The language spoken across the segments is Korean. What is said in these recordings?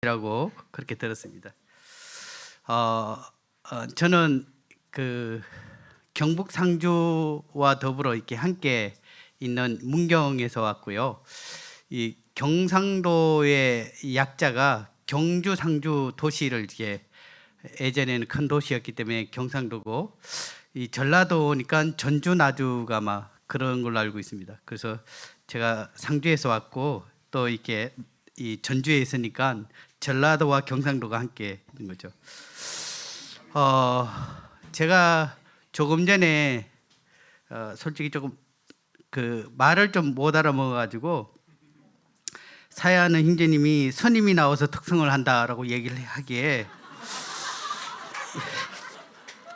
이라고 그렇게 들었습니다. 저는 그 경북 상주와 더불어 이렇게 함께 있는 문경에서 왔고요. 이 경상도의 약자가 경주, 상주 도시를 이렇게 예전에는 큰 도시였기 때문에 경상도고, 이 전라도니까 전주, 나주가 막 그런 걸로 알고 있습니다. 그래서 제가 상주에서 왔고 또 이렇게 이 전주에 있으니까 전라도와 경상도가 함께 있는 거죠. 제가 조금 전에 솔직히 조금 그 말을 좀 못 알아먹어가지고 사야하는 형제님이 선임이 나와서 특성을 한다라고 얘기를 하기에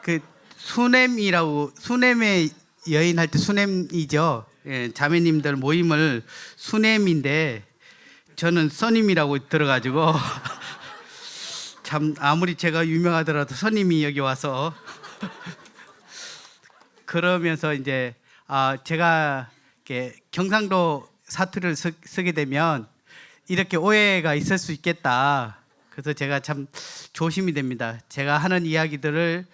그 수냄이라고, 수냄의 여인 할 때 수냄이죠. 예, 자매님들 모임을 수냄인데 저는 선임이라고 들어가지고 참 아무리 제가 유명하더라도 선임이 여기 와서 그러면서 이제 제가 이렇게 경상도 사투리를 쓰게 되면 이렇게 오해가 있을 수 있겠다. 그래서 제가 참 조심이 됩니다. 제가 하는 이야기들을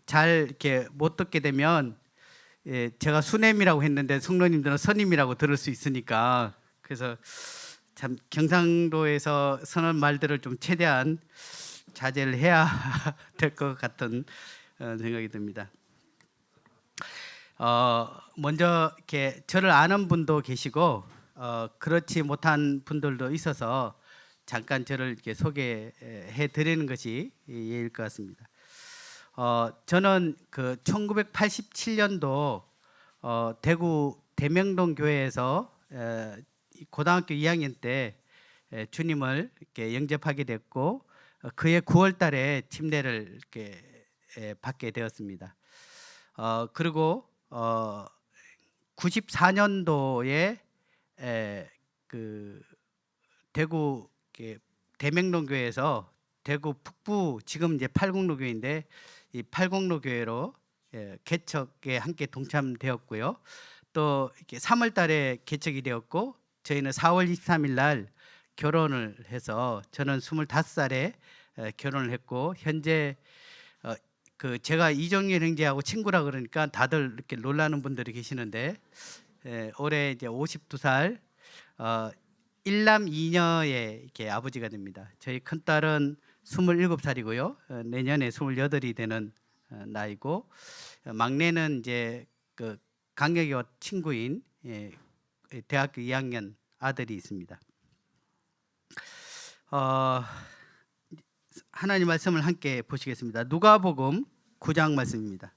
잘 이렇게 못 듣게 되면, 예, 제가 수냄이라고 했는데 성도님들은 선임이라고 들을 수 있으니까, 그래서 참 경상도에서 서는 말들을 좀 최대한 자제를 해야 될 것 같은 생각이 듭니다. 먼저 이렇게 저를 아는 분도 계시고 그렇지 못한 분들도 있어서 잠깐 저를 이렇게 소개해 드리는 것이 예일 것 같습니다. 저는 그 1987년도 대구 대명동 교회에서 고등학교 2학년 때 주님을 이렇게 영접하게 됐고, 그해 9월달에 침례를 이렇게 받게 되었습니다. 그리고 94년도에 그 대구 대명동 교회에서 대구 북부, 지금 이제 팔공로 교회인데 이 팔공로 교회로 개척에 함께 동참되었고요. 또 이렇게 3월달에 개척이 되었고, 저희는 4월 23일 날 결혼을 해서 저는 25살에 결혼을 했고, 현재 제가 이정일 형제하고 친구라 그러니까 다들 이렇게 놀라는 분들이 계시는데, 올해 이제 52살 일남 이녀의 이렇게 아버지가 됩니다. 저희 큰 딸은 27살이고요. 내년에 28이 되는 나이고, 막내는 이제 그 강혁이와 친구인 대학교 2학년 아들이 있습니다. 하나님 말씀을 함께 보시겠습니다. 누가복음 9장 말씀입니다.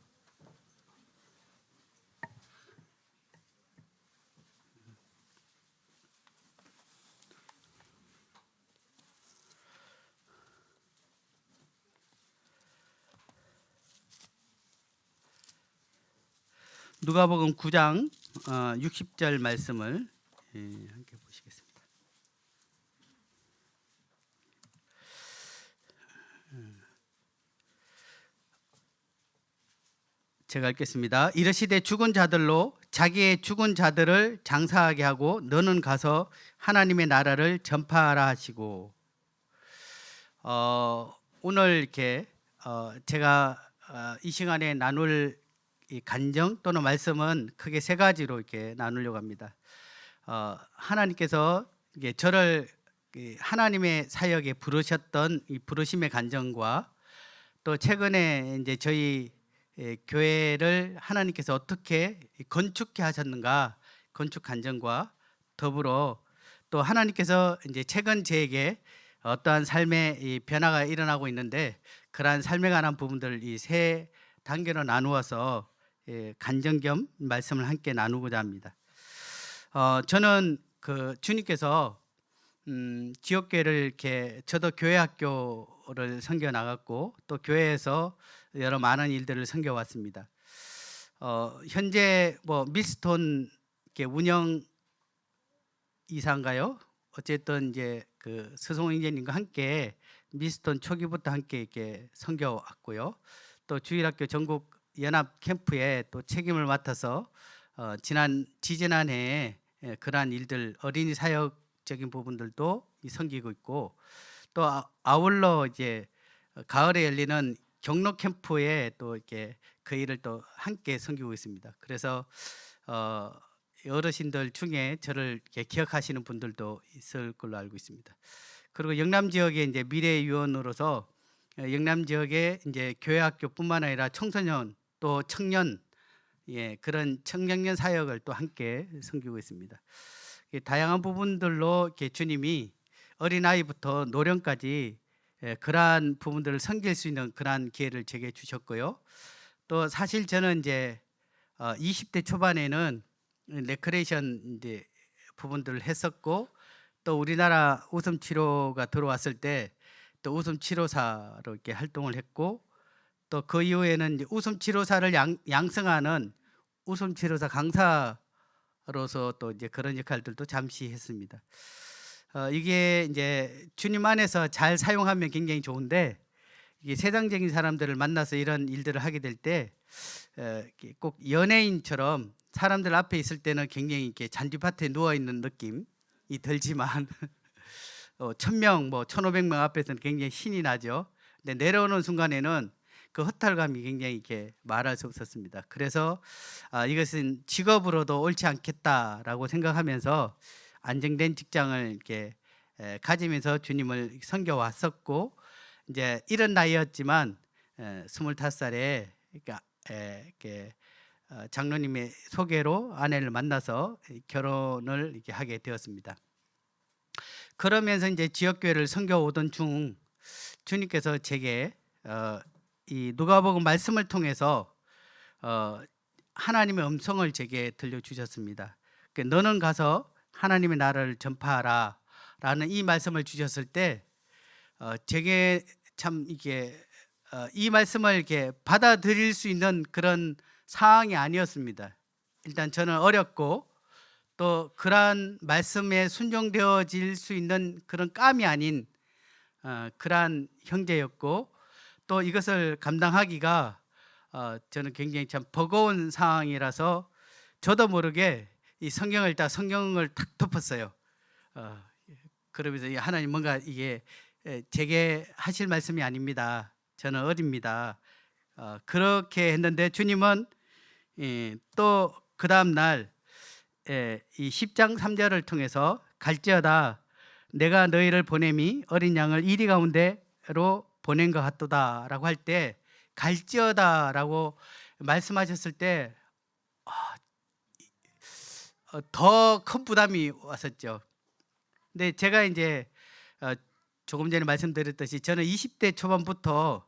누가복음 9장 60절 말씀을 함께 보시겠습니다. 제가 읽겠습니다. 이르시되 죽은 자들로 자기의 죽은 자들을 장사하게 하고 너는 가서 하나님의 나라를 전파하라 하시고, 오늘 이렇게 제가 이 시간에 나눌 이 간정 또는 말씀은 크게 세 가지로 이렇게 나누려고 합니다. 하나님께서 이게 저를 하나님의 사역에 부르셨던 이 부르심의 간정과, 또 최근에 이제 저희 교회를 하나님께서 어떻게 건축해 하셨는가, 건축 간정과 더불어 또 하나님께서 이제 최근 저에게 어떠한 삶의 이 변화가 일어나고 있는데, 그러한 삶에 관한 부분들을 이 세 단계로 나누어서 간정 겸 말씀을 함께 나누고자 합니다. 저는 주님께서 지역교회를 이렇게, 저도 교회 학교를 섬겨 나갔고 또 교회에서 여러 많은 일들을 섬겨 왔습니다. 현재 뭐 밀스톤 운영 이사인가요? 어쨌든 이제 스송 형제님과 함께 밀스톤 초기부터 함께 이렇게 섬겨 왔고요. 또 주일학교 전국 연합 캠프에 또 책임을 맡아서 지난해에 그러한 일들, 어린이 사역적인 부분들도 섬기고 있고, 또 아울러 이제 가을에 열리는 경로 캠프에 또 이렇게 그 일을 또 함께 섬기고 있습니다. 그래서 어, 어르신들 중에 저를 이렇게 기억하시는 분들도 있을 걸로 알고 있습니다. 그리고 영남 지역의 이제 미래위원으로서 영남 지역의 이제 교회학교뿐만 아니라 청소년 또 청년, 그런 청년년 사역을 또 함께 섬기고 있습니다. 다양한 부분들로 이렇게 주님이 어린아이부터 노령까지 그러한 부분들을 섬길 수 있는 그러한 기회를 제게 주셨고요. 또 사실 저는 이제 20대 초반에는 레크레이션 이제 부분들을 했었고, 또 우리나라 웃음 치료가 들어왔을 때 또 웃음 치료사로 이렇게 활동을 했고, 또 그 이후에는 이제 웃음 치료사를 양성하는 웃음 치료사 강사로서 또 이제 그런 역할들도 잠시 했습니다. 이게 이제 주님 안에서 잘 사용하면 굉장히 좋은데, 이게 세상적인 사람들을 만나서 이런 일들을 하게 될 때 꼭 연예인처럼 사람들 앞에 있을 때는 굉장히 이렇게 잔디밭에 누워 있는 느낌이 들지만 1,000명 뭐 1,500명 앞에서는 굉장히 신이 나죠. 근데 내려오는 순간에는 그 허탈감이 굉장히 이렇게 말할 수 없었습니다. 그래서 이것은 직업으로도 옳지 않겠다라고 생각하면서 안정된 직장을 이렇게 가지면서 주님을 섬겨 왔었고, 이제 이런 나이였지만 25살에 그러니까 이렇게 장로님의 소개로 아내를 만나서 결혼을 이렇게 하게 되었습니다. 그러면서 이제 지역교회를 섬겨 오던 중 주님께서 제게 이 누가복음 말씀을 통해서 하나님의 음성을 제게 들려주셨습니다. 너는 가서 하나님의 나라를 전파하라 라는 이 말씀을 주셨을 때 제게 참 이게 이 말씀을 이렇게 받아들일 수 있는 그런 상황이 아니었습니다. 일단 저는 어렸고, 또 그러한 말씀에 순종되어질 수 있는 그런 깜이 아닌 그러한 형제였고, 또 이것을 감당하기가 저는 굉장히 참 버거운 상황이라서 저도 모르게 이 성경을 탁 덮었어요. 그러면서 하나님, 뭔가 이게 제게 하실 말씀이 아닙니다. 저는 어립니다. 그렇게 했는데 주님은 또 그 다음 날 이 10장 3절을 통해서 갈지어다 내가 너희를 보냄이 어린 양을 이리 가운데로 보낸 것 같도다 라고 할 때, 갈지어다라고 말씀하셨을 때 더 큰 부담이 왔었죠. 근데 제가 이제 조금 전에 말씀드렸듯이 저는 20대 초반부터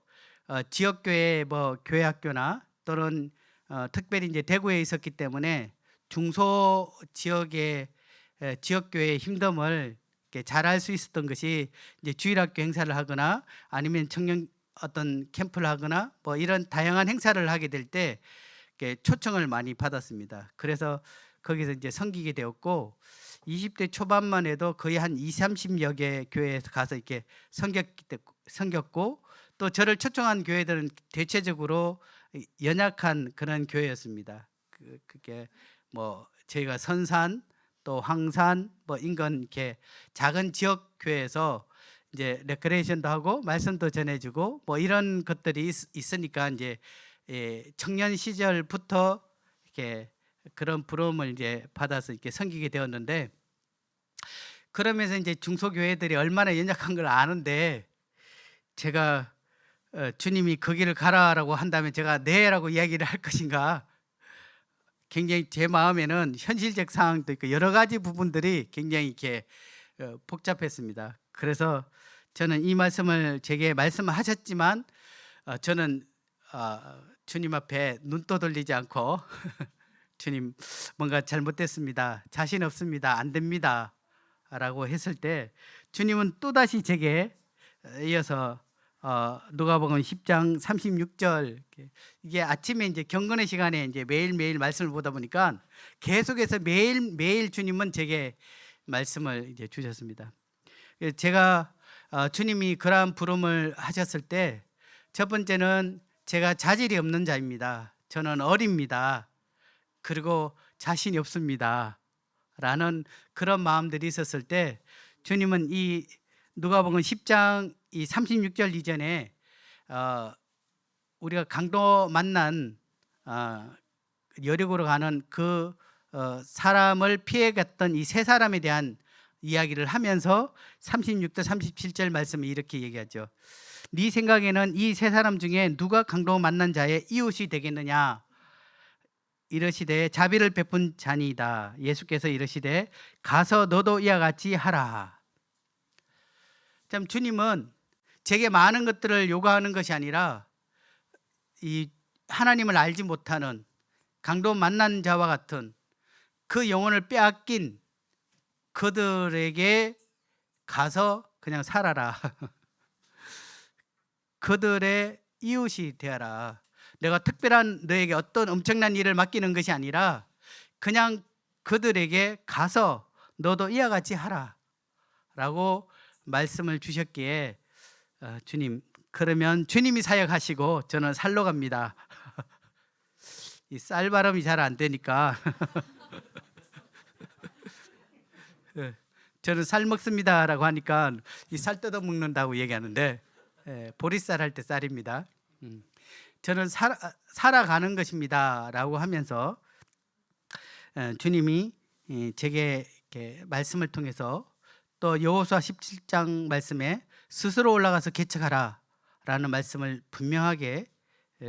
지역교회 뭐 교회학교나 또는 특별히 이제 대구에 있었기 때문에 중소 지역의 지역교회의 힘듦을 잘 알 수 있었던 것이 이제 주일학교 행사를 하거나 아니면 청년 어떤 캠프를 하거나 뭐 이런 다양한 행사를 하게 될 때 초청을 많이 받았습니다. 그래서 거기서 이제 섬기게 되었고, 20대 초반만 해도 거의 한 20-30여 개 교회에서 가서 이렇게 섬겼고, 또 저를 초청한 교회들은 대체적으로 연약한 그런 교회였습니다. 그게 뭐 저희가 선산 또 황산 뭐 인근 이렇게 작은 지역 교회에서 이제 레크레이션도 하고 말씀도 전해주고 뭐 이런 것들이 있으니까 이제 청년 시절부터 이렇게 그런 부름을 이제 받아서 이렇게 섬기게 되었는데, 그러면서 이제 중소교회들이 얼마나 연약한 걸 아는데, 제가 주님이 거기를 가라라고 한다면 제가 네라고 이야기를 할 것인가, 굉장히 제 마음에는 현실적 상황도 있고 여러 가지 부분들이 굉장히 이렇게 복잡했습니다. 그래서 저는 이 말씀을 제게 말씀하셨지만 저는 주님 앞에 눈 떠돌리지 않고 주님, 뭔가 잘못됐습니다, 자신 없습니다, 안 됩니다 라고 했을 때 주님은 또다시 제게 이어서 누가복음 10장 36절, 이게 아침에 이제 경건의 시간에 이제 매일매일 말씀을 보다 보니까 계속해서 매일 주님은 제게 말씀을 이제 주셨습니다. 제가 주님이 그러한 부름을 하셨을 때 첫 번째는 제가 자질이 없는 자입니다. 저는 어립니다. 그리고 자신이 없습니다 라는 그런 마음들이 있었을 때 주님은 이 누가복음 10장 이 36절 이전에 우리가 강도 만난 여리고로 가는 그 사람을 피해갔던 이 세 사람에 대한 이야기를 하면서 36절 37절 말씀을 이렇게 얘기하죠. 네 생각에는 이 세 사람 중에 누가 강도 만난 자의 이웃이 되겠느냐? 이르시되 자비를 베푼 자니이다. 예수께서 이르시되 가서 너도 이와 같이 하라. 참 주님은 제게 많은 것들을 요구하는 것이 아니라 이 하나님을 알지 못하는 강도 만난 자와 같은 그 영혼을 빼앗긴 그들에게 가서 그냥 살아라. 그들의 이웃이 되어라. 내가 특별한 너에게 어떤 엄청난 일을 맡기는 것이 아니라 그냥 그들에게 가서 너도 이와 같이 하라 라고 말씀을 주셨기에 주님, 그러면 주님이 사역하시고 저는 살러 갑니다. 이 쌀 발음이 잘 안 되니까 저는 쌀 먹습니다라고 하니까 이 쌀 뜯어 먹는다고 얘기하는데 보리쌀 할 때 쌀입니다. 저는 살아가는 것입니다라고 하면서 주님이 제게 이렇게 말씀을 통해서 또 여호수아 17장 말씀에 스스로 올라가서 개척하라라는 말씀을 분명하게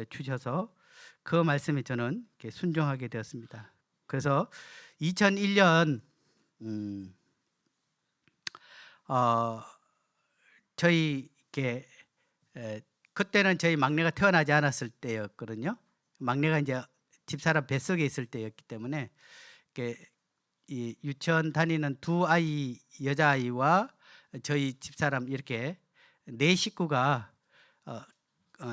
주셔서 그 말씀에 저는 이렇게 순종하게 되었습니다. 그래서 2001년 저희 이렇게 그때는 저희 막내가 태어나지 않았을 때였거든요. 막내가 이제 집사람 뱃속에 있을 때였기 때문에 이 유치원 다니는 두 아이, 여자아이와 저희 집사람 이렇게 네 식구가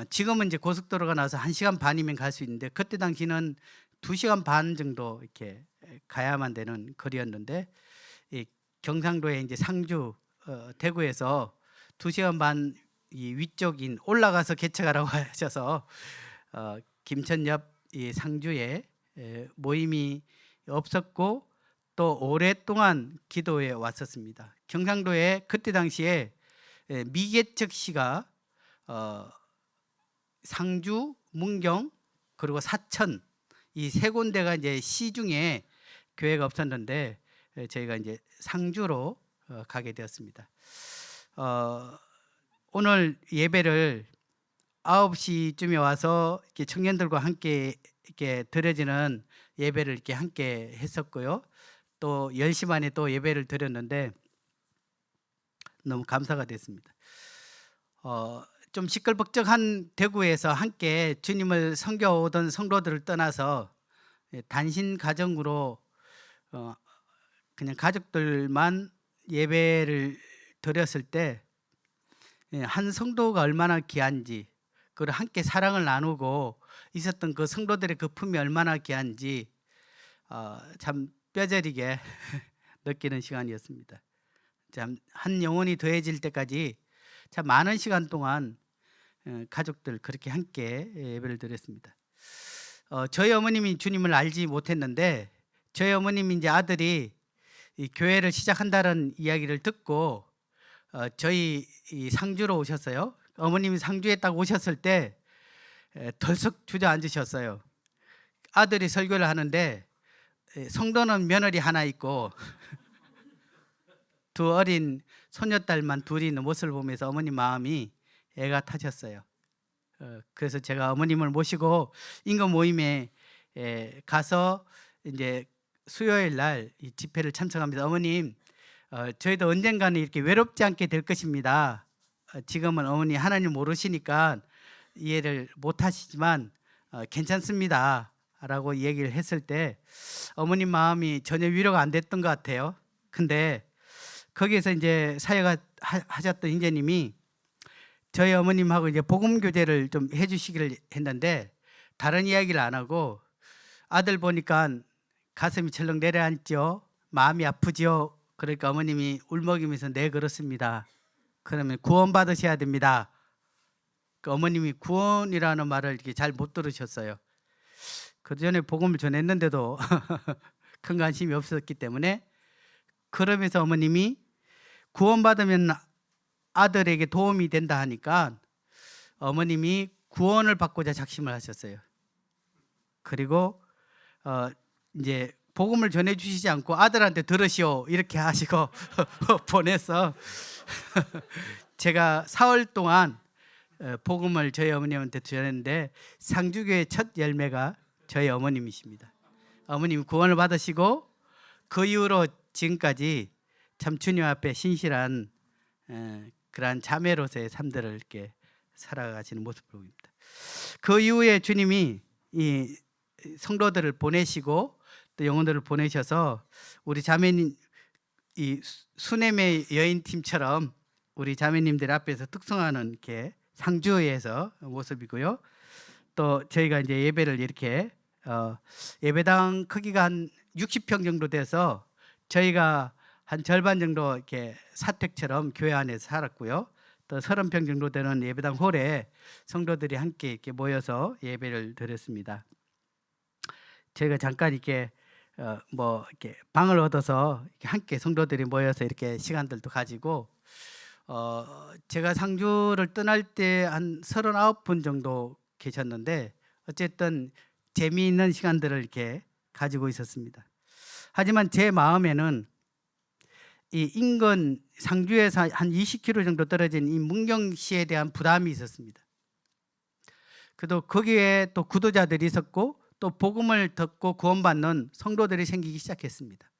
지금은 이제 고속도로가 나와서 1시간 반이면 갈 수 있는데 그때 당시는 2시간 반 정도 이렇게 가야만 되는 거리였는데 이 경상도에 이제 상주 대구에서 2시간 반 이 위쪽인 올라가서 개척하라고 하셔서 김천엽 이 상주에 모임이 없었고 또 오랫동안 기도에 왔었습니다. 경상도에 그때 당시에 미개척시가 상주, 문경 그리고 사천 이 세 군데가 이제 시중에 교회가 없었는데 저희가 이제 상주로 가게 되었습니다. 오늘 예배를 9시쯤에 와서 이렇게 청년들과 함께 이렇게 드려지는 예배를 이렇게 함께 했었고요. 또 10시 반에 또 예배를 드렸는데 너무 감사가 됐습니다. 좀 시끌벅적한 대구에서 함께 주님을 섬겨오던 성도들을 떠나서 단신 가정으로 그냥 가족들만 예배를 드렸을 때 한 성도가 얼마나 귀한지, 그리고 함께 사랑을 나누고 있었던 그 성도들의 그 품이 얼마나 귀한지 참 뼈저리게 느끼는 시간이었습니다. 참 한 영혼이 더해질 때까지 참 많은 시간 동안 가족들 그렇게 함께 예배를 드렸습니다. 저희 어머님이 주님을 알지 못했는데 저희 어머님이 이제 아들이 이 교회를 시작한다는 이야기를 듣고 저희 이 상주로 오셨어요. 어머님이 상주에 딱 오셨을 때 덜썩 주저앉으셨어요. 아들이 설교를 하는데 성도는 며느리 하나 있고 두 어린 손녀딸만 둘이 있는 모습을 보면서 어머님 마음이 애가 타셨어요. 그래서 제가 어머님을 모시고 인근 모임에 가서 이제 수요일 날 이 집회를 참석하면서 어머님, 저희도 언젠가는 이렇게 외롭지 않게 될 것입니다. 지금은 어머니 하나님 모르시니까 이해를 못 하시지만 괜찮습니다 라고 얘기를 했을 때 어머님 마음이 전혀 위로가 안 됐던 것 같아요. 근데 거기에서 이제 사역하셨던 인재님이 저희 어머님하고 이제 복음 교제를 좀 해주시기를 했는데 다른 이야기를 안 하고 아들 보니까 가슴이 철렁 내려앉죠. 마음이 아프죠. 그러니까 어머님이 울먹이면서 네 그렇습니다. 그러면 구원 받으셔야 됩니다. 그 어머님이 구원이라는 말을 이렇게 잘 못 들으셨어요. 그 전에 복음을 전했는데도 큰 관심이 없었기 때문에 그러면서 어머님이 구원받으면 아들에게 도움이 된다 하니까 어머님이 구원을 받고자 작심을 하셨어요. 그리고 이제 복음을 전해 주시지 않고 아들한테 들으시오 이렇게 하시고 보내서 제가 4월 동안 복음을 저희 어머님한테 전했는데 상주교의 첫 열매가 저희 어머님이십니다. 어머님 구원을 받으시고 그 이후로 지금까지 참 주님 앞에 신실한 그러한 자매로서의 삶들을 이렇게 살아가시는 모습을 보입니다. 그 이후에 주님이 이 성도들을 보내시고 또 영혼들을 보내셔서 우리 자매님 이 수냄의 여인팀처럼 우리 자매님들 앞에서 특성하는 이렇게 상주에서 모습이고요. 또 저희가 이제 예배를 이렇게 예배당 크기가 한 60평 정도 돼서 저희가 한 절반 정도 이렇게 사택처럼 교회 안에서 살았고요. 또 30평 정도 되는 예배당 홀에 성도들이 함께 이렇게 모여서 예배를 드렸습니다. 저희가 잠깐 이렇게 이렇게 방을 얻어서 이렇게 함께 성도들이 모여서 이렇게 시간들도 가지고 제가 상주를 떠날 때 한 39분 정도 계셨는데 어쨌든 재미있는 시간들을 이렇게 가지고 있었습니다. 하지만 제 마음에는 이 인근 상주에서 한 20km 정도 떨어진 이 문경시에 대한 부담이 있었습니다. 그래도 거기에 또 구도자들이 있었고 또 복음을 듣고 구원받는 성도들이 생기기 시작했습니다.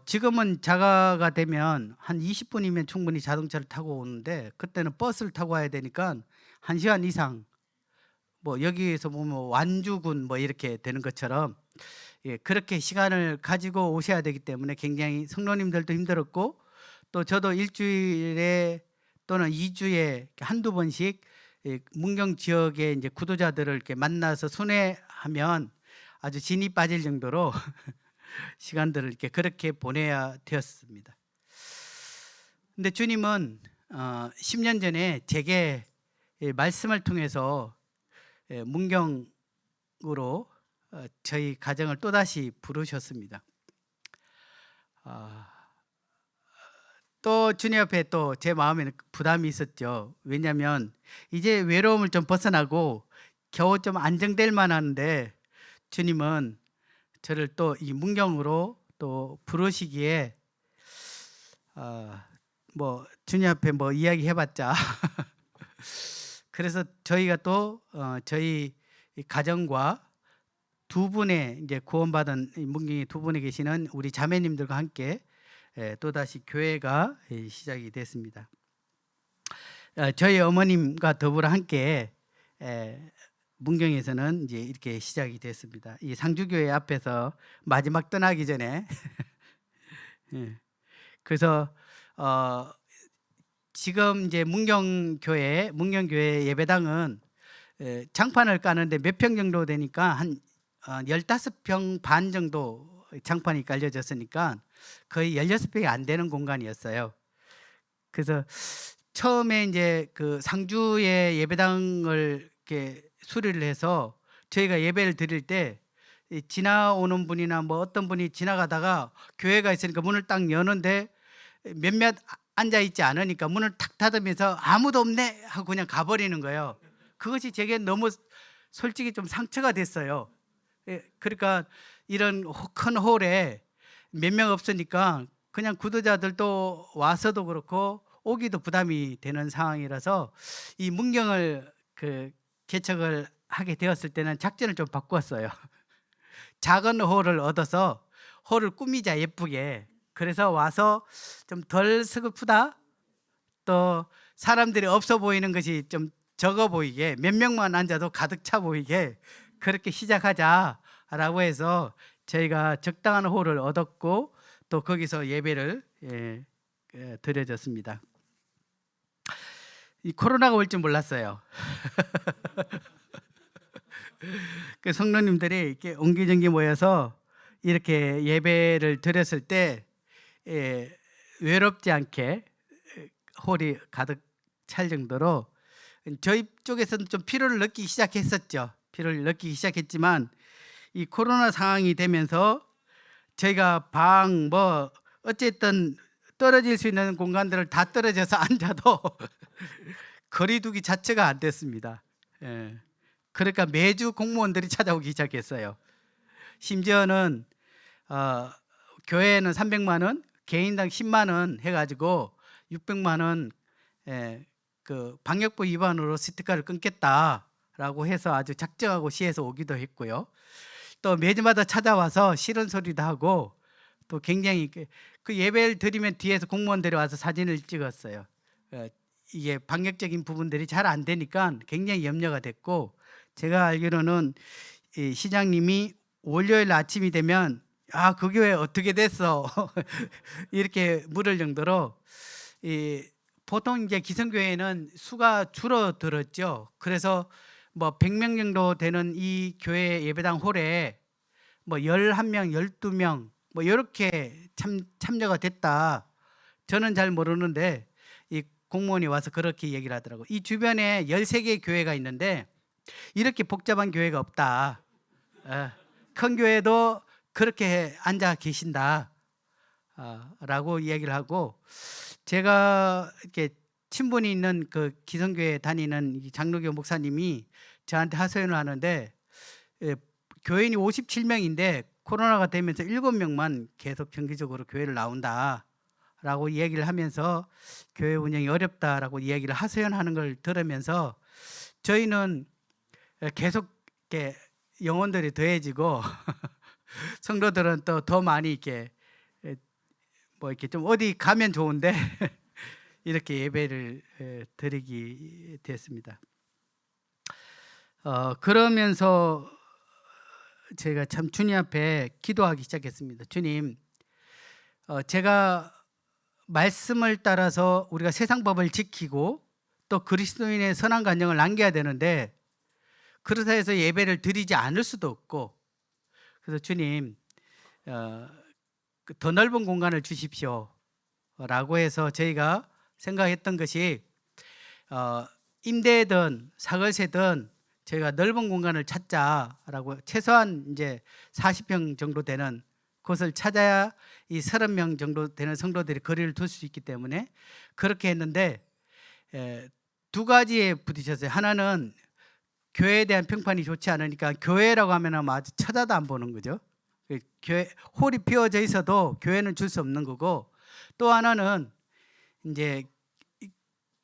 지금은 자가가 되면 한 20분이면 충분히 자동차를 타고 오는데 그때는 버스를 타고 와야 되니까 1시간 이상 여기에서 보면 완주군 이렇게 되는 것처럼 그렇게 시간을 가지고 오셔야 되기 때문에 굉장히 성도님들도 힘들었고 또 저도 일주일에 또는 2주에 한두 번씩 문경 지역의 이제 구도자들을 이렇게 만나서 순회하면 아주 진이 빠질 정도로 시간들을 이렇게 그렇게 보내야 되었습니다. 근데 주님은 10년 전에 제게 말씀을 통해서 문경으로 저희 가정을 또다시 부르셨습니다. 또 주님 앞에 또 제 마음에는 부담이 있었죠. 왜냐하면 이제 외로움을 좀 벗어나고 겨우 좀 안정될 만한데 주님은 저를 또 이 문경으로 또 부르시기에 주님 앞에 이야기해봤자 그래서 저희가 또 저희 가정과 두 분의 이제 구원받은 문경에 두 분에 계시는 우리 자매님들과 함께 또다시 교회가 시작이 됐습니다. 저희 어머님과 더불어 함께 문경에서는 이제 이렇게 시작이 됐습니다. 이 상주교회 앞에서 마지막 떠나기 전에 그래서 지금 이제 문경교회 예배당은 장판을 까는데 몇 평 정도 되니까 한 15평 반 정도 장판이 깔려졌으니까 거의 16평이 안 되는 공간이었어요. 그래서 처음에 이제 그 상주의 예배당을 이렇게 수리를 해서 저희가 예배를 드릴 때 지나오는 분이나 어떤 분이 지나가다가 교회가 있으니까 문을 딱 여는데 몇몇 앉아 있지 않으니까 문을 탁 닫으면서 아무도 없네 하고 그냥 가버리는 거예요. 그것이 제게 너무 솔직히 좀 상처가 됐어요. 그러니까 이런 큰 홀에 몇 명 없으니까 그냥 구도자들도 와서도 그렇고 오기도 부담이 되는 상황이라서 이 문경을 개척을 하게 되었을 때는 작전을 좀 바꿨어요. 작은 홀을 얻어서 홀을 꾸미자 예쁘게. 그래서 와서 좀 덜 서글프다. 또 사람들이 없어 보이는 것이 좀 적어 보이게 몇 명만 앉아도 가득 차 보이게 그렇게 시작하자라고 해서 저희가 적당한 홀을 얻었고 또 거기서 예배를 드려졌습니다. 이 코로나가 올 줄 몰랐어요. 그 성도님들이 이렇게 옹기종기 모여서 이렇게 예배를 드렸을 때 외롭지 않게 홀이 가득 찰 정도로 저희 쪽에서는 좀 피로를 느끼기 시작했었죠. 피로를 느끼기 시작했지만 이 코로나 상황이 되면서 저희가 방 어쨌든 떨어질 수 있는 공간들을 다 떨어져서 앉아도 거리두기 자체가 안 됐습니다. 예. 그러니까 매주 공무원들이 찾아오기 시작했어요. 심지어는 교회에는 300만 원, 개인당 10만 원 해가지고 600만 원 그 방역부 위반으로 스티커를 끊겠다라고 해서 아주 작정하고 시에서 오기도 했고요. 또 매주마다 찾아와서 싫은 소리도 하고 또 굉장히 그 예배를 드리면 뒤에서 공무원들이 와서 사진을 찍었어요. 이게 방역적인 부분들이 잘 안 되니까 굉장히 염려가 됐고, 제가 알기로는 이 시장님이 월요일 아침이 되면 그 교회 어떻게 됐어 이렇게 물을 정도로 보통 이제 기성교회는 수가 줄어들었죠. 그래서 뭐 100명 정도 되는 이 교회 예배당 홀에 뭐 11명, 12명 뭐 이렇게 참여가 됐다. 저는 잘 모르는데 이 공무원이 와서 그렇게 얘기를 하더라고요. 이 주변에 13개 교회가 있는데 이렇게 복잡한 교회가 없다. 큰 교회도 그렇게 앉아 계신다. 라고 이야기를 하고, 제가 이렇게 친분이 있는 그 기성교회 다니는 장로교 목사님이 저한테 하소연을 하는데, 교인이 57명인데 코로나가 되면서 7명만 계속 정기적으로 교회를 나온다라고 이야기를 하면서 교회 운영이 어렵다라고 이야기를 하소연하는 걸 들으면서 저희는 계속 이렇게 영혼들이 더해지고 성도들은 또 더 많이 이렇게 뭐 이렇게 좀 어디 가면 좋은데 이렇게 예배를 드리게 됐습니다. 그러면서 제가 참 주님 앞에 기도하기 시작했습니다. 주님, 제가 말씀을 따라서 우리가 세상 법을 지키고 또 그리스도인의 선한 간증을 남겨야 되는데, 그렇다 해서 예배를 드리지 않을 수도 없고, 그래서 주님 더 넓은 공간을 주십시오 라고 해서 저희가 생각했던 것이 임대든 사거세든 저희가 넓은 공간을 찾자라고, 최소한 이제 40평 정도 되는 곳을 찾아야 이 30명 정도 되는 성도들이 거리를 둘 수 있기 때문에 그렇게 했는데, 두 가지에 부딪혔어요. 하나는 교회에 대한 평판이 좋지 않으니까 교회라고 하면 아주 쳐다도 안 보는 거죠. 교회 홀이 비워져 있어도 교회는 줄 수 없는 거고, 또 하나는 이제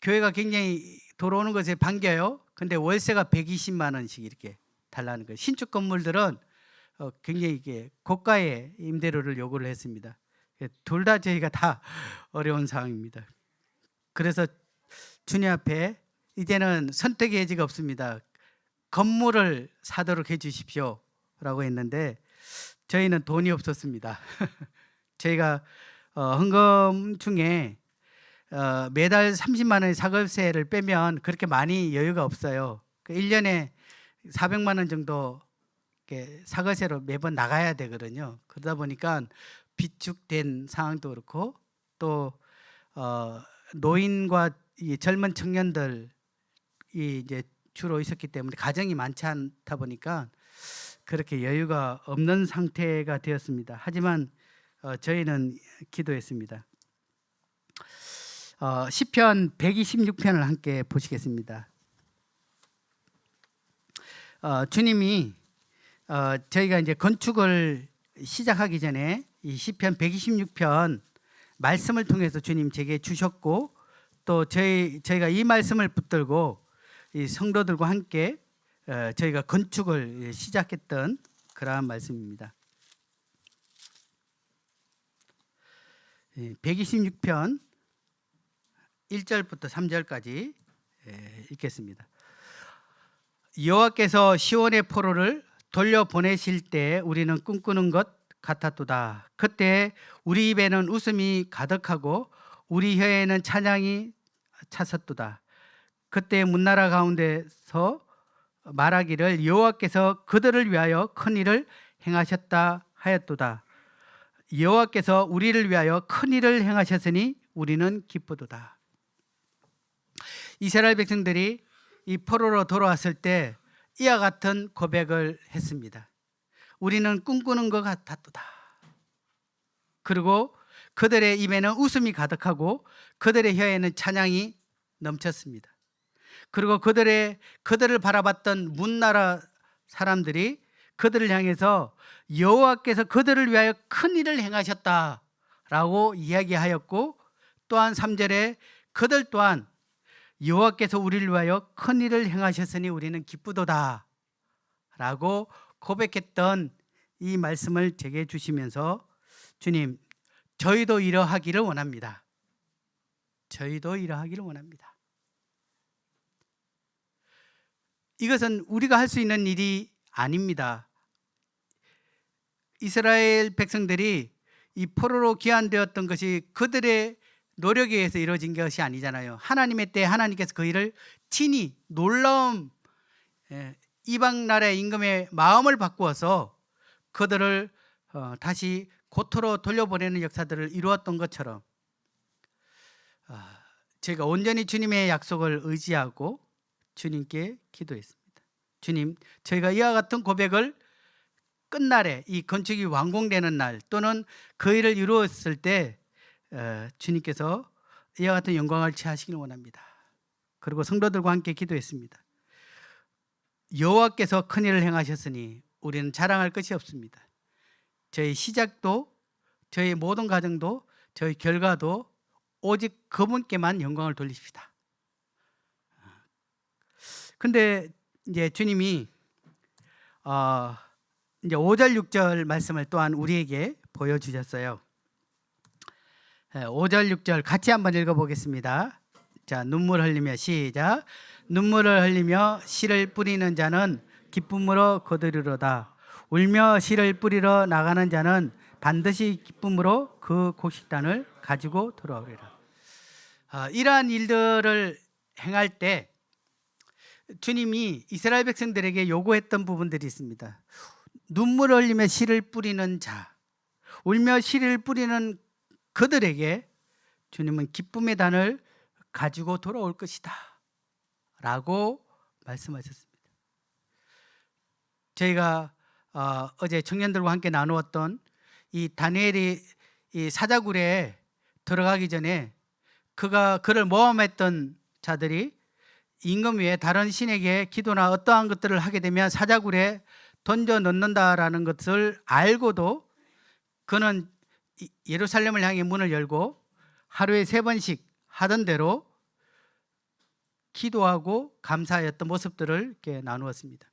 교회가 굉장히 들어오는 것에 반겨요. 근데 월세가 120만 원씩 이렇게 달라는 거예요. 신축 건물들은 굉장히 이게 고가의 임대료를 요구를 했습니다. 둘 다 저희가 다 어려운 상황입니다. 그래서 주님 앞에 이제는 선택의 여지가 없습니다. 건물을 사도록 해 주십시오 라고 했는데 저희는 돈이 없었습니다. 저희가 헌금 중에 매달 30만 원의 사급세를 빼면 그렇게 많이 여유가 없어요. 1년에 400만 원 정도 사급세로 매번 나가야 되거든요. 그러다 보니까 비축된 상황도 그렇고, 또 노인과 이 젊은 청년들이 이제 주로 있었기 때문에 가정이 많지 않다 보니까 그렇게 여유가 없는 상태가 되었습니다. 하지만 저희는 기도했습니다. 시편 126편을 함께 보시겠습니다. 주님이 저희가 이제 건축을 시작하기 전에 이 시편 126편 말씀을 통해서 주님 제게 주셨고, 또 저희가 이 말씀을 붙들고 이 성도들과 함께 저희가 건축을 시작했던 그러한 말씀입니다. 126편 1절부터 3절까지 읽겠습니다. 여호와께서 시온의 포로를 돌려보내실 때 우리는 꿈꾸는 것 같았도다. 그때 우리 입에는 웃음이 가득하고 우리 혀에는 찬양이 찼었도다. 그때 문나라 가운데서 말하기를 여호와께서 그들을 위하여 큰 일을 행하셨다 하였도다. 여호와께서 우리를 위하여 큰 일을 행하셨으니 우리는 기쁘도다. 이스라엘 백성들이 이 포로로 돌아왔을 때 이와 같은 고백을 했습니다. 우리는 꿈꾸는 것 같았도다. 그리고 그들의 입에는 웃음이 가득하고 그들의 혀에는 찬양이 넘쳤습니다. 그리고 그들을 바라봤던 문나라 사람들이 그들을 향해서 여호와께서 그들을 위하여 큰 일을 행하셨다라고 이야기하였고, 또한 3절에 그들 또한 여호와께서 우리를 위하여 큰 일을 행하셨으니 우리는 기쁘도다 라고 고백했던 이 말씀을 제게 주시면서, 주님, 저희도 이러하기를 원합니다. 저희도 이러하기를 원합니다. 이것은 우리가 할 수 있는 일이 아닙니다. 이스라엘 백성들이 이 포로로 귀환되었던 것이 그들의 노력에 의해서 이루어진 것이 아니잖아요. 하나님의 때에 하나님께서 그 일을 친히 놀라운 이방 나라의 임금의 마음을 바꾸어서 그들을 다시 고토로 돌려보내는 역사들을 이루었던 것처럼, 제가 온전히 주님의 약속을 의지하고 주님께 기도했습니다. 주님, 저희가 이와 같은 고백을 끝날에, 이 건축이 완공되는 날 또는 그 일을 이루었을 때 주님께서 이와 같은 영광을 취하시길 원합니다. 그리고 성도들과 함께 기도했습니다. 여호와께서 큰 일을 행하셨으니 우리는 자랑할 것이 없습니다. 저희 시작도, 저희 모든 과정도, 저희 결과도 오직 그분께만 영광을 돌리십시다. 근데 이제 주님이 이제 5절 6절 말씀을 또한 우리에게 보여주셨어요. 5절 6절 같이 한번 읽어보겠습니다. 자, 눈물 흘리며 시작. 눈물을 흘리며 씨를 뿌리는 자는 기쁨으로 거두리로다. 울며 씨를 뿌리러 나가는 자는 반드시 기쁨으로 그 곡식단을 가지고 돌아오리라. 이러한 일들을 행할 때 주님이 이스라엘 백성들에게 요구했던 부분들이 있습니다. 눈물을 흘리며 씨를 뿌리는 자, 울며 씨를 뿌리는 그들에게 주님은 기쁨의 단을 가지고 돌아올 것이다 라고 말씀하셨습니다. 저희가 어제 청년들과 함께 나누었던 이 다니엘이 이 사자굴에 들어가기 전에 그를 모함했던 자들이 임금 외에 다른 신에게 기도나 어떠한 것들을 하게 되면 사자굴에 던져 넣는다라는 것을 알고도 그는 예루살렘을 향해 문을 열고 하루에 3번씩 하던 대로 기도하고 감사하였던 모습들을 이렇게 나누었습니다.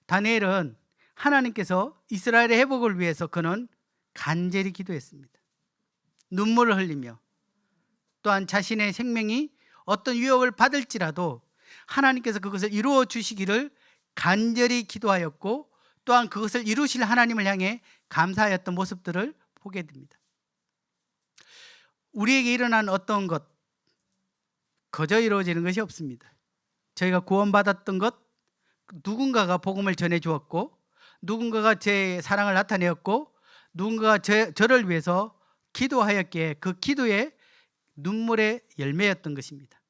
다니엘은 하나님께서 이스라엘의 회복을 위해서 그는 간절히 기도했습니다. 눈물을 흘리며, 또한 자신의 생명이 어떤 위협을 받을지라도 하나님께서 그것을 이루어 주시기를 간절히 기도하였고, 또한 그것을 이루실 하나님을 향해 감사하였던 모습들을 보게 됩니다. 우리에게 일어난 어떤 것 거저 이루어지는 것이 없습니다. 저희가 구원받았던 것, 누군가가 복음을 전해 주었고, 누군가가 제 사랑을 나타내었고, 누군가가 저를 위해서 기도하였기에 그 기도의 눈물의 열매였던 것입니다.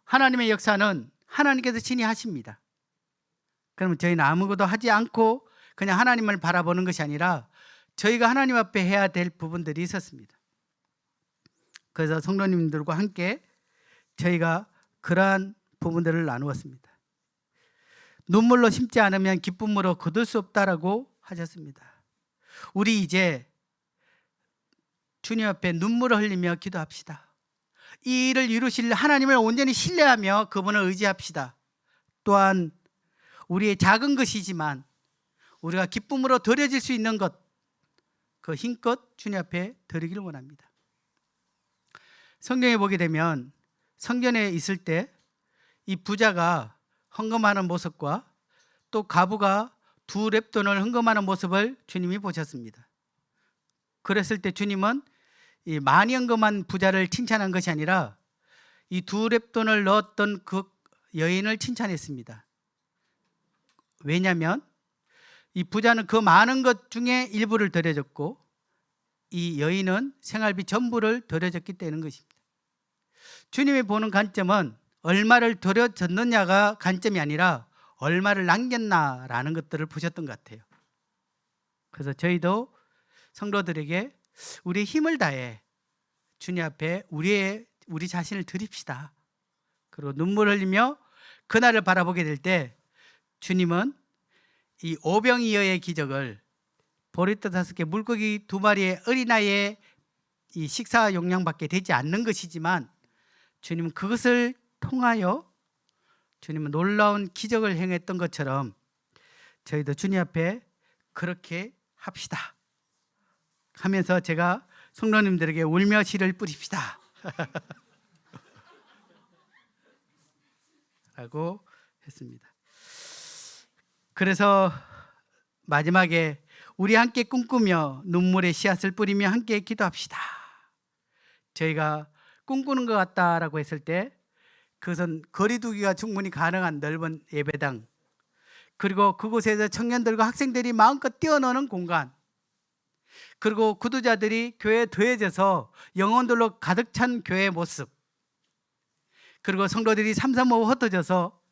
하나님의 역사는 하나님께서 친히 하십니다. 그러면 저희는 아무것도 하지 않고 그냥 하나님을 바라보는 것이 아니라 저희가 하나님 앞에 해야 될 부분들이 있었습니다. 그래서 성도님들과 함께 저희가 그러한 부분들을 나누었습니다. 눈물로 심지 않으면 기쁨으로 거둘 수 없다라고 하셨습니다. 우리 이제 주님 앞에 눈물을 흘리며 기도합시다. 이 일을 이루실 하나님을 온전히 신뢰하며 그분을 의지합시다. 또한 우리의 작은 것이지만 우리가 기쁨으로 드려질 수 있는 것, 그 힘껏 주님 앞에 드리기를 원합니다. 성경에 보게 되면 성전에 있을 때 이 부자가 헌금하는 모습과 또 과부가 2렙돈을 헌금하는 모습을 주님이 보셨습니다. 그랬을 때 주님은 이 많이 헌금한 부자를 칭찬한 것이 아니라 이 2렙돈을 넣었던 그 여인을 칭찬했습니다. 왜냐하면 이 부자는 그 많은 것 중에 일부를 드려줬고 이 여인은 생활비 전부를 드려줬기 때문인 것입니다. 주님이 보는 관점은 얼마를 드려줬느냐가 관점이 아니라 얼마를 남겼나라는 것들을 보셨던 것 같아요. 그래서 저희도 성도들에게 우리 힘을 다해 주님 앞에 우리 자신을 드립시다. 그리고 눈물 흘리며 그날을 바라보게 될 때 주님은 이 오병이어의 기적을 보리떡 5개 물고기 2마리의 어린아이의 이 식사 용량밖에 되지 않는 것이지만 주님은 그것을 통하여 주님은 놀라운 기적을 행했던 것처럼 저희도 주님 앞에 그렇게 합시다 하면서 제가 성도님들에게 울며 씨를 뿌립시다 라고 했습니다. 그래서 마지막에 우리 함께 꿈꾸며 눈물의 씨앗을 뿌리며 함께 기도합시다. 저희가 꿈꾸는 것 같다라고 했을 때 그것은 거리두기가 충분히 가능한 넓은 예배당, 그리고 그곳에서 청년들과 학생들이 마음껏 뛰어노는 공간, 그리고 구두자들이 교회에 더해져서 영혼들로 가득 찬 교회의 모습, 그리고 성도들이 삼삼오오 흩어져서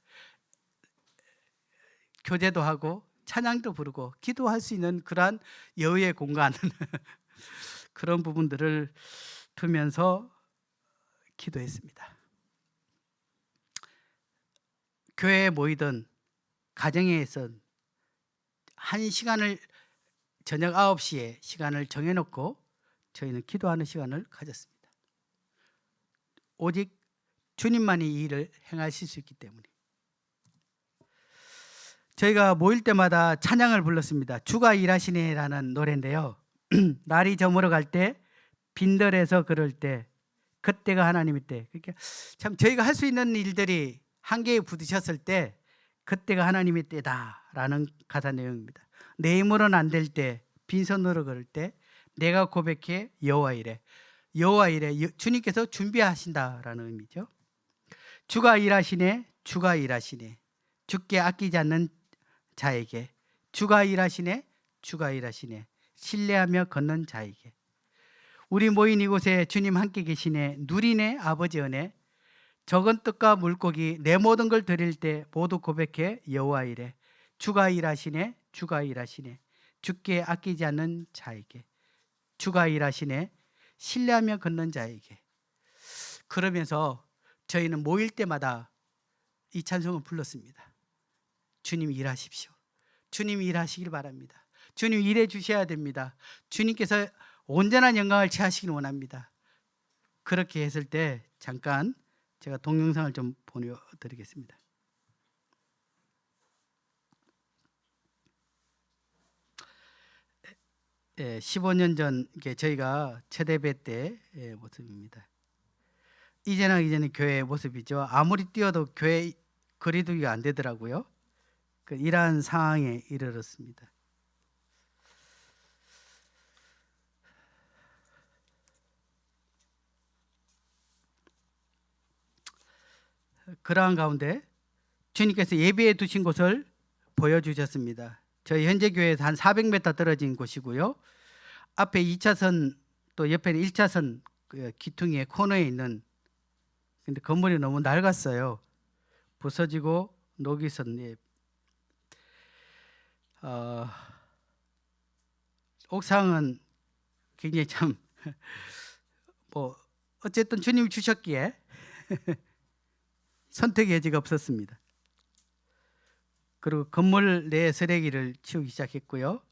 교제도 하고 찬양도 부르고 기도할 수 있는 그러한 여유의 공간 그런 부분들을 두면서 기도했습니다. 교회에 모이던 가정에서 한 시간을 저녁 9시에 시간을 정해놓고 저희는 기도하는 시간을 가졌습니다. 오직 주님만이 이 일을 행하실 수 있기 때문에 저희가 모일 때마다 찬양을 불렀습니다. 주가 일하시네라는 노래인데요. 날이 저물어 갈 때, 빈들에서 그럴 때, 그때가 하나님의 때. 그러니까 참 저희가 할 수 있는 일들이 한계에 부딪혔을 때 그때가 하나님의 때다라는 가사 내용입니다. 내 힘으로는 안 될 때, 빈손으로 걸을 때 내가 고백해 여호와 이래. 여호와 이래. 주님께서 준비하신다라는 의미죠. 주가 일하시네, 주가 일하시네. 주께 아끼지 않는 자에게, 주가 일하시네, 주가 일하시네. 신뢰하며 걷는 자에게. 우리 모인 이곳에 주님 함께 계시네. 누리네 아버지 은혜. 적은 떡과 물고기 내 모든 걸 드릴 때 모두 고백해 여호와 이래. 주가 일하시네, 주가 일하시네. 주께 아끼지 않는 자에게. 주가 일하시네. 신뢰하며 걷는 자에게. 그러면서 저희는 모일 때마다 이 찬송을 불렀습니다. 주님 일하십시오. 주님 일하시길 바랍니다. 주님 일해 주셔야 됩니다. 주님께서 온전한 영광을 취하시길 원합니다. 그렇게 했을 때 잠깐 제가 동영상을 좀 보여드리겠습니다. 15년 전 저희가 첫예배 때의 모습입니다. 이제나 이제는 교회의 모습이죠. 아무리 뛰어도 교회 거리두기가 안 되더라고요. 이러한 상황에 이르렀습니다. 그러한 가운데 주님께서 예비해 두신 곳을 보여주셨습니다. 저희 현재 교회에서 한 400m 떨어진 곳이고요. 앞에 2차선 또 옆에는 1차선 기퉁이의 코너에 있는, 근데 건물이 너무 낡았어요. 부서지고 녹이 있었는데 옥상은 굉장히 참 어쨌든 주님이 주셨기에 선택의 여지가 없었습니다. 그리고 건물 내 쓰레기를 치우기 시작했고요.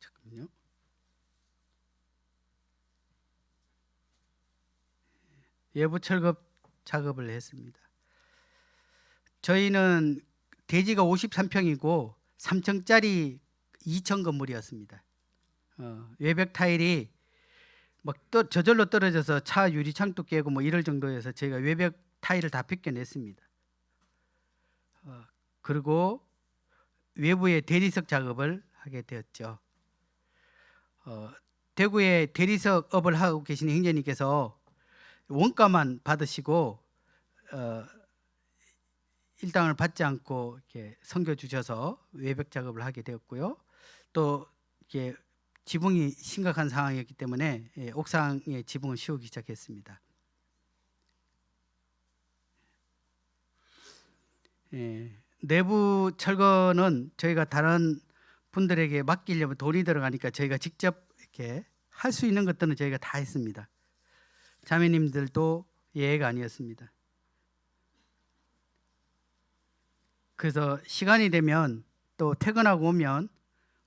잠깐만요. 외부 철거 작업을 했습니다. 저희는 대지가 53평이고 3층짜리 2층 건물이었습니다. 외벽 타일이 막 또 저절로 떨어져서 차 유리창도 깨고 뭐 이럴 정도여서 저희가 외벽 타일을 다 벗겨냈습니다. 그리고 외부에 대리석 작업을 하게 되었죠. 대구에 대리석업을 하고 계신 형제님께서 원가만 받으시고 일당을 받지 않고 이렇게 섬겨 주셔서 외벽 작업을 하게 되었고요. 또 이렇게 지붕이 심각한 상황이었기 때문에 옥상에 지붕을 씌우기 시작했습니다. 내부 철거는 저희가 다른 분들에게 맡기려면 돈이 들어가니까 저희가 직접 이렇게 할 수 있는 것들은 저희가 다 했습니다. 자매님들도 예외가 아니었습니다. 그래서 시간이 되면 또 퇴근하고 오면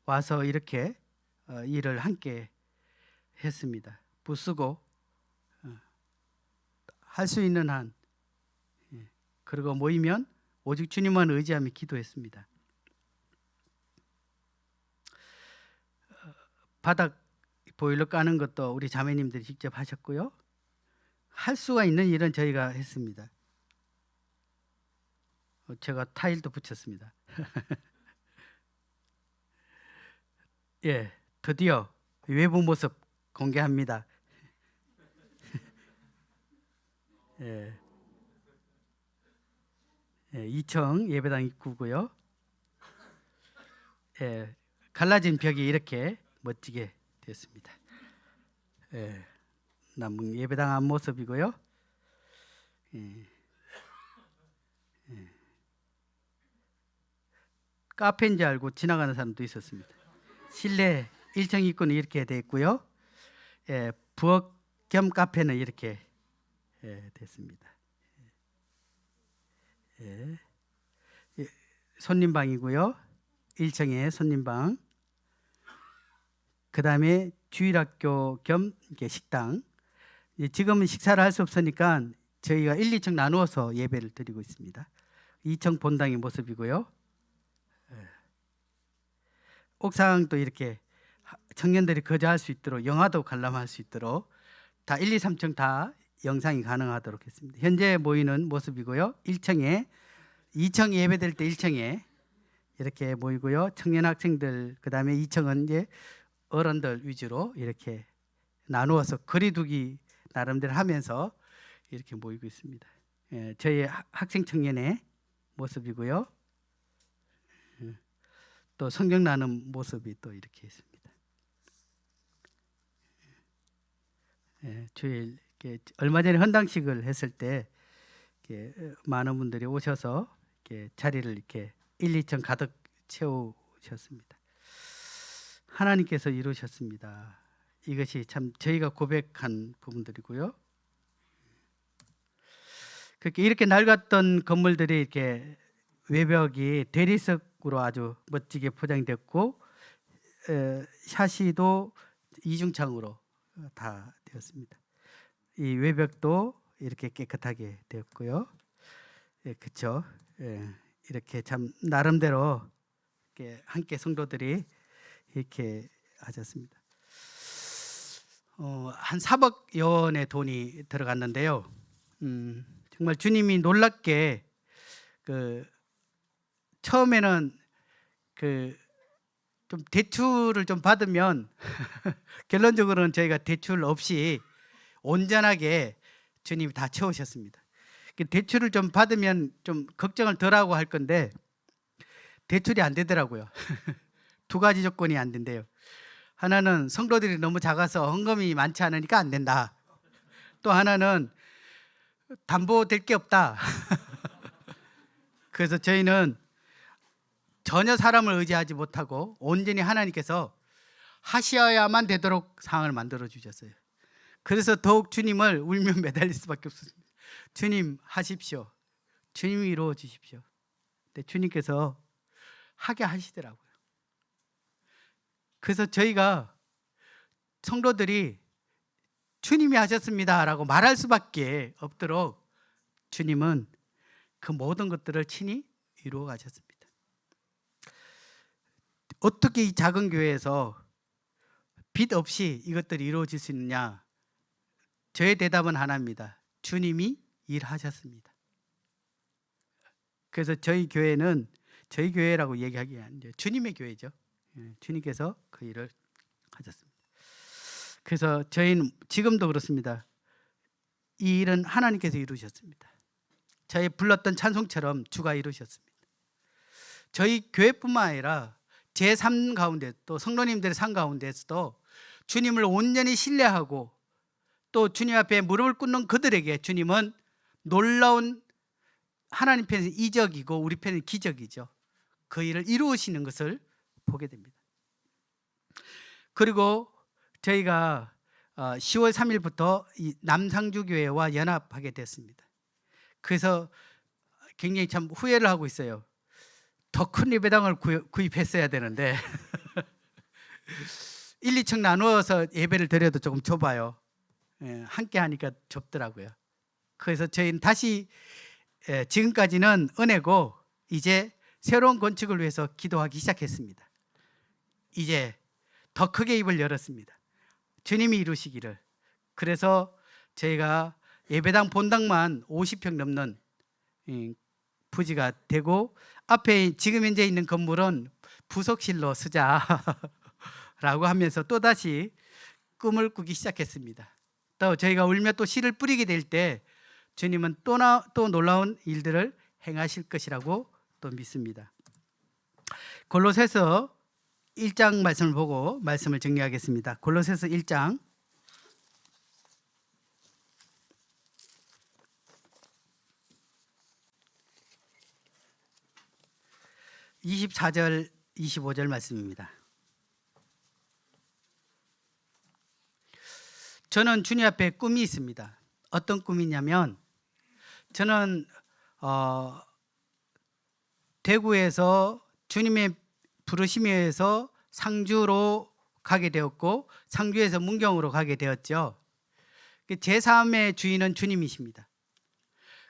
와서 이렇게 일을 함께 했습니다. 부수고 할 수 있는 한, 그리고 모이면 오직 주님만 의지하며 기도했습니다. 바닥 보일러 까는 것도 우리 자매님들이 직접 하셨고요. 할 수가 있는 일은 저희가 했습니다. 제가 타일도 붙였습니다. 예, 드디어 외부 모습 공개합니다. 예, 2층 예배당 입구고요. 예, 갈라진 벽이 이렇게 멋지게 되었습니다. 예, 남은 예배당 앞 모습이고요. 카페인 줄 알고 지나가는 사람도 있었습니다. 실내 1층 입구는 이렇게 되어 있고요. 부엌 겸 카페는 이렇게 됐습니다. 손님방이고요. 1층에 손님방. 그 다음에 주일학교 겸 식당. 지금은 식사를 할 수 없으니까 저희가 1, 2층 나누어서 예배를 드리고 있습니다. 2층 본당의 모습이고요. 옥상도 이렇게 청년들이 거주할 수 있도록, 영화도 관람할 수 있도록 다 1, 2, 3층 다 영상이 가능하도록 했습니다. 현재 모이는 모습이고요. 1층에 2층 예배드릴 때 1층에 이렇게 모이고요. 청년 학생들, 그다음에 2층은 이제 어른들 위주로 이렇게 나누어서 거리두기 나름대로 하면서 이렇게 모이고 있습니다. 저희 학생 청년의 모습이고요. 또 성경 나누는 모습이 또 이렇게 있습니다. 주일 얼마 전에 헌당식을 했을 때 많은 분들이 오셔서 자리를 이렇게 1, 2층 가득 채우셨습니다. 하나님께서 이루셨습니다. 이것이 참 저희가 고백한 부분들이고요. 그렇게 이렇게 낡았던 건물들이 이렇게 외벽이 대리석으로 아주 멋지게 포장됐고 샤시도 이중창으로 다 되었습니다. 이 외벽도 이렇게 깨끗하게 되었고요. 그렇죠. 이렇게 참 나름대로 이렇게 함께 성도들이 이렇게 하셨습니다. 한 4억 원의 돈이 들어갔는데요. 정말 주님이 놀랍게 처음에는 좀 대출을 좀 받으면 결론적으로는 저희가 대출 없이 온전하게 주님이 다 채우셨습니다. 대출을 좀 받으면 좀 걱정을 덜하고 할 건데 대출이 안 되더라고요. 두 가지 조건이 안 된대요. 하나는 성도들이 너무 작아서 헌금이 많지 않으니까 안 된다. 또 하나는 담보될 게 없다. 그래서 저희는 전혀 사람을 의지하지 못하고 온전히 하나님께서 하셔야만 되도록 상황을 만들어 주셨어요. 그래서 더욱 주님을 울며 매달릴 수밖에 없습니다. 주님 하십시오. 주님이 이루어 주십시오. 근데 주님께서 하게 하시더라고요. 그래서 저희가 성도들이 주님이 하셨습니다 라고 말할 수밖에 없도록 주님은 그 모든 것들을 친히 이루어 가셨습니다. 어떻게 이 작은 교회에서 빚 없이 이것들이 이루어질 수 있느냐? 저의 대답은 하나입니다. 주님이 일하셨습니다. 그래서 저희 교회는 저희 교회라고 얘기하기 아니죠. 주님의 교회죠. 주님께서 그 일을 하셨습니다. 그래서 저희는 지금도 그렇습니다. 이 일은 하나님께서 이루셨습니다. 저희 불렀던 찬송처럼 주가 이루셨습니다. 저희 교회뿐만 아니라 제 삶 가운데 또 성도님들의 삶 가운데서도 주님을 온전히 신뢰하고 또 주님 앞에 무릎을 꿇는 그들에게 주님은 놀라운, 하나님 편에서 이적이고 우리 편은 기적이죠. 그 일을 이루시는 것을 보게 됩니다. 그리고 저희가 10월 3일부터 이 남상주교회와 연합하게 됐습니다. 그래서 굉장히 참 후회를 하고 있어요. 더 큰 예배당을 구입했어야 되는데 1, 2층 나누어서 예배를 드려도 조금 좁아요. 함께 하니까 좁더라고요. 그래서 저희는 다시 지금까지는 은혜고 이제 새로운 건축을 위해서 기도하기 시작했습니다. 이제 더 크게 입을 열었습니다. 주님이 이루시기를. 그래서 저희가 예배당 본당만 50평 넘는 부지가 되고 앞에 지금 현재 있는 건물은 부속실로 쓰자라고 하면서 또다시 꿈을 꾸기 시작했습니다. 또 저희가 울며 또 씨를 뿌리게 될 때 주님은 또 놀라운 일들을 행하실 것이라고 또 믿습니다. 골로새서 1장 말씀을 보고 말씀을 정리하겠습니다. 골로새서 1장 24절 25절 말씀입니다. 저는 주님 앞에 꿈이 있습니다. 어떤 꿈이냐면 저는 대구에서 주님의 부르심에 의해서 상주로 가게 되었고 상주에서 문경으로 가게 되었죠. 제 삶의 주인은 주님이십니다.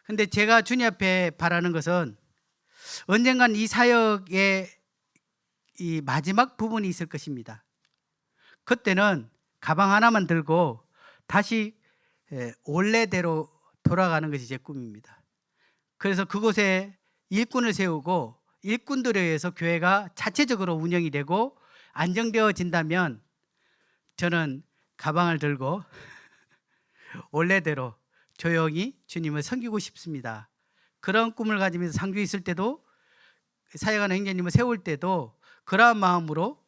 그런데 제가 주님 앞에 바라는 것은 언젠간 이 사역의 이 마지막 부분이 있을 것입니다. 그때는 가방 하나만 들고 다시 원래대로 돌아가는 것이 제 꿈입니다. 그래서 그곳에 일꾼을 세우고 일꾼들에 의해서 교회가 자체적으로 운영이 되고 안정되어진다면 저는 가방을 들고 원래대로 조용히 주님을 섬기고 싶습니다. 그런 꿈을 가지면서 상주에 있을 때도 사역하는 형제님을 세울 때도 그러한 마음으로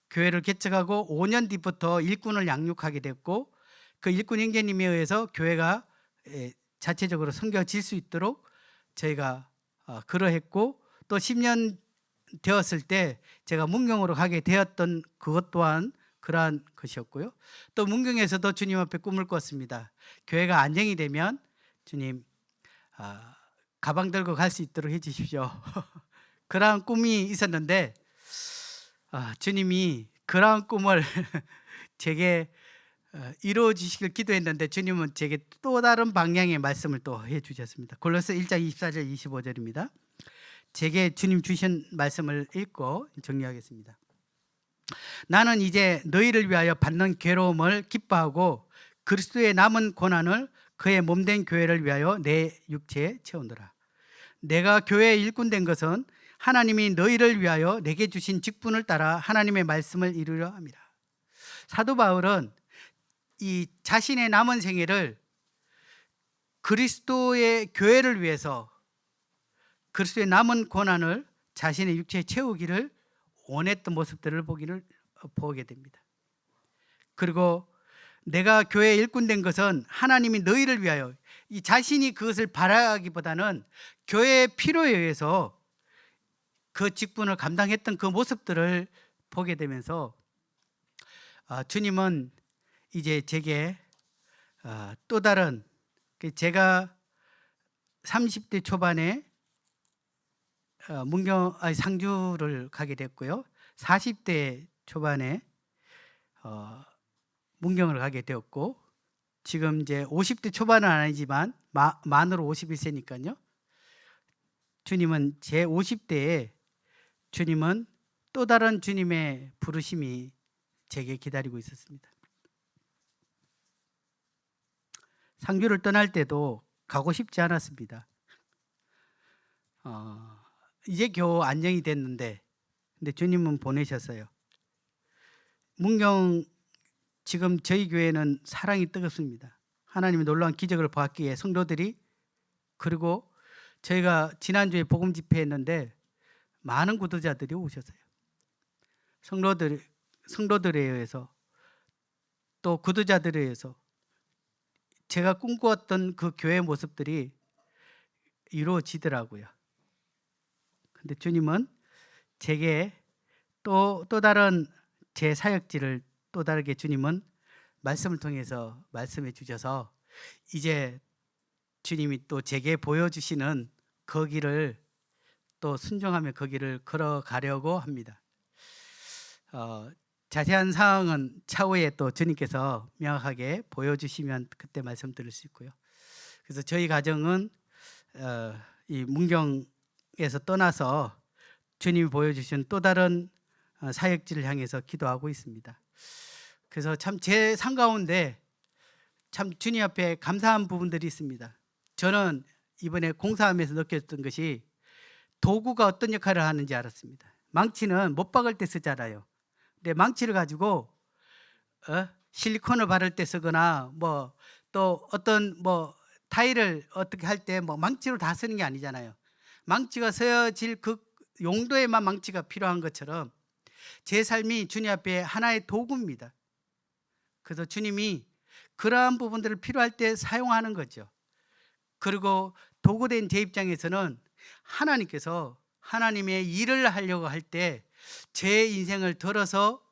교회를 개척하고 5년 뒤부터 일꾼을 양육하게 됐고 그 일꾼 형제님에 의해서 교회가 자체적으로 섬겨질 수 있도록 저희가 그러했고 또 10년 되었을 때 제가 문경으로 가게 되었던 그것 또한 그러한 것이었고요. 또 문경에서도 주님 앞에 꿈을 꿨습니다. 교회가 안정이 되면 주님 가방 들고 갈 수 있도록 해주십시오. 그러한 꿈이 있었는데 주님이 그러한 꿈을 제게 이루어 주시길 기도했는데 주님은 제게 또 다른 방향의 말씀을 또 해주셨습니다. 골로새 1장 24절 25절입니다. 제게 주님 주신 말씀을 읽고 정리하겠습니다. 나는 이제 너희를 위하여 받는 괴로움을 기뻐하고 그리스도의 남은 고난을 그의 몸된 교회를 위하여 내 육체에 채우노라. 내가 교회의 일꾼 된 것은 하나님이 너희를 위하여 내게 주신 직분을 따라 하나님의 말씀을 이루려 함이라. 사도 바울은 이 자신의 남은 생애를 그리스도의 교회를 위해서 그리스도의 남은 고난을 자신의 육체에 채우기를 원했던 모습들을 보게 됩니다. 그리고 내가 교회의 일꾼 된 것은 하나님이 너희를 위하여, 이 자신이 그것을 바라기보다는 교회의 필요에 의해서 그 직분을 감당했던 그 모습들을 보게 되면서 주님은 이제 제게 또 다른, 제가 30대 초반에 상주를 가게 됐고요. 40대 초반에 문경을 가게 되었고 지금 이제 50대 초반은 아니지만 만으로 51세니까요. 주님은 제 50대에 주님은 또 다른 주님의 부르심이 제게 기다리고 있었습니다. 상주를 떠날 때도 가고 싶지 않았습니다. 이제 겨우 안정이 됐는데 근데 주님은 보내셨어요. 문경 지금 저희 교회는 사랑이 뜨겁습니다. 하나님의 놀라운 기적을 보았기 위해 성도들이, 그리고 저희가 지난주에 복음 집회했는데 많은 구도자들이 오셨어요. 성도들에 의해서 또 구도자들에 의해서 제가 꿈꾸었던 그 교회 모습들이 이루어지더라고요. 근데 주님은 제게 또 다른 제 사역지를 또 다르게 주님은 말씀을 통해서 말씀해 주셔서 이제 주님이 또 제게 보여주시는 그 길을 또 순종하며 그 길을 걸어가려고 합니다. 자세한 사항은 차후에 또 주님께서 명확하게 보여주시면 그때 말씀드릴 수 있고요. 그래서 저희 가정은 이 문경에서 떠나서 주님이 보여주신 또 다른 사역지를 향해서 기도하고 있습니다. 그래서 참 제 삶 가운데 참 주님 앞에 감사한 부분들이 있습니다. 저는 이번에 공사하면서 느꼈던 것이 도구가 어떤 역할을 하는지 알았습니다. 망치는 못 박을 때 쓰잖아요. 근데 망치를 가지고 실리콘을 바를 때 쓰거나 뭐 또 어떤 뭐 타일을 어떻게 할 때 뭐 망치로 다 쓰는 게 아니잖아요. 망치가 쓰여질 그 용도에만 망치가 필요한 것처럼 제 삶이 주님 앞에 하나의 도구입니다. 그래서 주님이 그러한 부분들을 필요할 때 사용하는 거죠. 그리고 도구된 제 입장에서는 하나님께서 하나님의 일을 하려고 할 때 제 인생을 들어서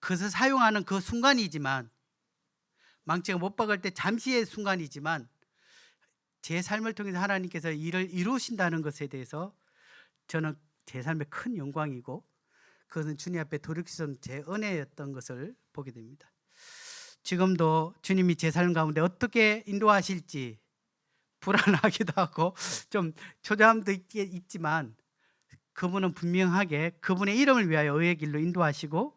그것을 사용하는 그 순간이지만, 망치가 못 박을 때 잠시의 순간이지만 제 삶을 통해서 하나님께서 일을 이루신다는 것에 대해서 저는 제 삶의 큰 영광이고, 그것은 주님 앞에 돌이키선 제 은혜였던 것을 보게 됩니다. 지금도 주님이 제 삶 가운데 어떻게 인도하실지 불안하기도 하고 좀 초조함도 있지만, 그분은 분명하게 그분의 이름을 위하여 의의 길로 인도하시고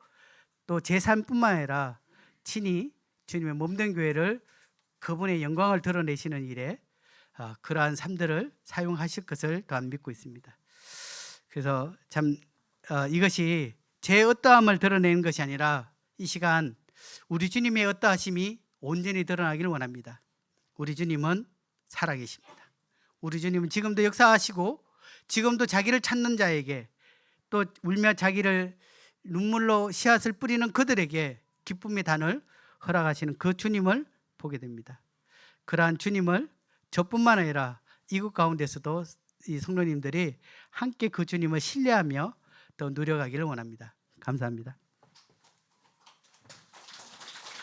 또 제 삶뿐만 아니라 친히 주님의 몸된 교회를 그분의 영광을 드러내시는 일에 그러한 삶들을 사용하실 것을 또한 믿고 있습니다. 그래서 참 이것이 제 어떠함을 드러내는 것이 아니라 이 시간 우리 주님의 어떠하심이 온전히 드러나기를 원합니다. 우리 주님은 살아계십니다. 우리 주님은 지금도 역사하시고 지금도 자기를 찾는 자에게, 또 울며 자기를 눈물로 씨앗을 뿌리는 그들에게 기쁨의 단을 허락하시는 그 주님을 보게 됩니다. 그러한 주님을 저뿐만 아니라 이곳 가운데서도 이 성도님들이 함께 그 주님을 신뢰하며 더 누려가기를 원합니다. 감사합니다.